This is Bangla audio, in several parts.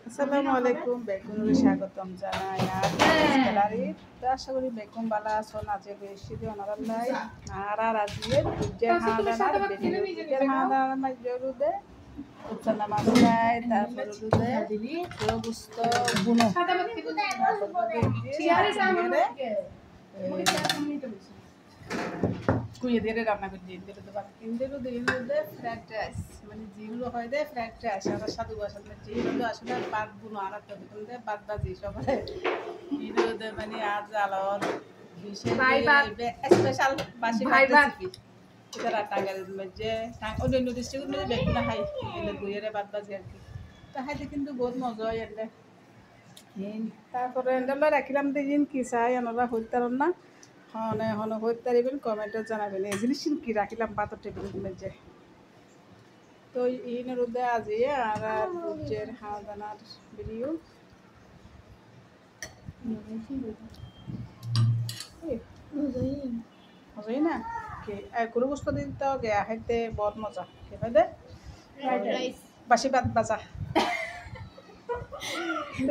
আসসালামু আলাইকুম বেগুন স্বাগতম জানাই আর গ্যালারি তো আশা করি বেগুন বালা আছেন আজ বেশি দিন অনারাল্লাই আর আর আজকে দুজের হাঁদানার দুজের হাঁদানার মাঝে রুদে উচ্চনা মাছ খাই তারপর রুদে গুস্ত বুনো কুইয়ে দিয়ে রান্না করে দিয়ে দিলে তো বাকি ইন্দেরও দিয়ে দিলে ফ্রাইড রাইস মানে যেগুলো হয় দেয় ফ্রাইড রাইস আর সাধু বাসন যেগুলো আসলে বাদ বুনো আর একটা দিতাম দেয় বাদ বাজি সবাই ইন্দ্র মানে আজ আলোর স্পেশাল বাসি রেসিপি এটা টাঙ্গারের মধ্যে অন্যান্য ডিস্ট্রিক্টের মধ্যে বেগুন খাই এলে বইয়ের বাদ বাজি আর কি তো খাইতে কিন্তু বহুত মজা হয় এলে তারপরে এন্ডাল্লা রাখিলাম দিন কি চাই এনারা হইতার না হনে হনে হইতে পারিবেন কমেন্টে জানাবেন এই জিনিস কি রাখিলাম পাথর টেবিলের মধ্যে তো ইনের উদ্দে আজি আর বুঝের হাঁদানার ভিডিও মজাই না কে গরু গোস্ত দিন তো গেয়া খাইতে বহুত মজা কে ভাই দে বাসি ভাত বাজা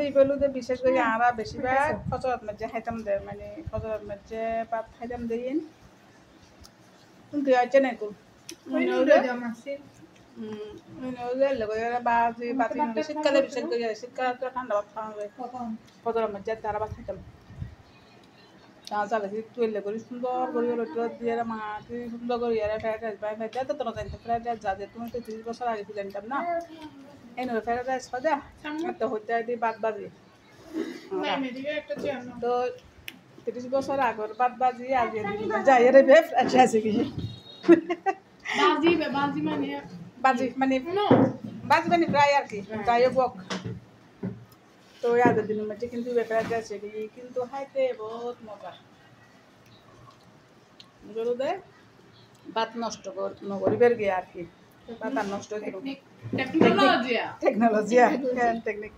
এই বেলুদে বিশেষ করে আমরা বেশিরভাগ ফজরের মধ্যে খাইতাম দে মানে ফজরের মধ্যে ভাত খাইতাম দিন কিন্তু আইতে নাই কোন বাজি বাতি শীতকালে বিশেষ করে শীতকালে তো ঠান্ডা ভাত খাওয়া যায় ফজরের মধ্যে তারা ভাত খাইতাম চালে তুলে করি সুন্দর করে রোদ দিয়ে মাটি সুন্দর করে ফ্রাইড রাইস বাই ভাই তো তোরা জানতে ফ্রাইড রাইস যা যে তুমি তো 30 বছর আগে জানতাম না এই নয় ফ্রাইড রাইস খাওয়া তো হইতে দিই বাদ বাজি তো 30 বছর আগর বাদ বাজি আজ যাই রে বে ফ্রাইড রাইস কি বাজি মানে বাজি মানে ফ্রাই আর কি ফ্রাই বক তো আগের দিনের মধ্যে কিন্তু ফ্রাইড রাইস কিন্তু খাইতে বহুত মজা গরু দেয় ভাত নষ্ট নগরিবের গিয়ে আর কি ভাত আর নষ্ট টেকনোলজি টেকনিক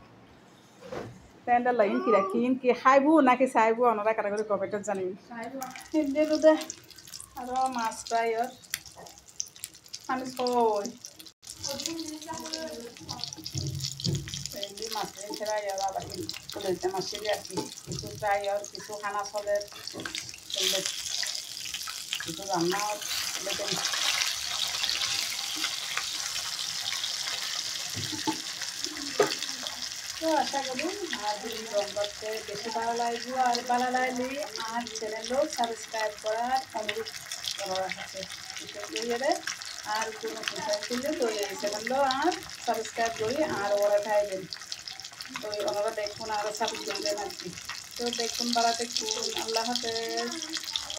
তেন্ডার লাগিন কি রাখিন কি খাইবো নাকি চাইবো ওনারা কাটা করে কমেন্টত জানিম গরু দে আর মাছ ফ্রাই আমি কই মাছের ফ্রাই আর আবার মাছের আর কি কিছু ফ্রাই আর কিছু খানা ফলের কিছু রান্না তো আশা করি আর যদি করতে বেশি ভালো লাগবে আর ভালো লাগলে আর চ্যানেলও সাবস্ক্রাইব করার অনুরোধ করা আছে আর কোনো কোথায় করলে তো এই চ্যানেলও আর সাবস্ক্রাইব করি আর ওরা খাইবেন তো ওনারা দেখুন আরও সাবস্ক্রাইব করবেন আর কি তো দেখুন বাড়াতে আল্লাহ হাফেজ।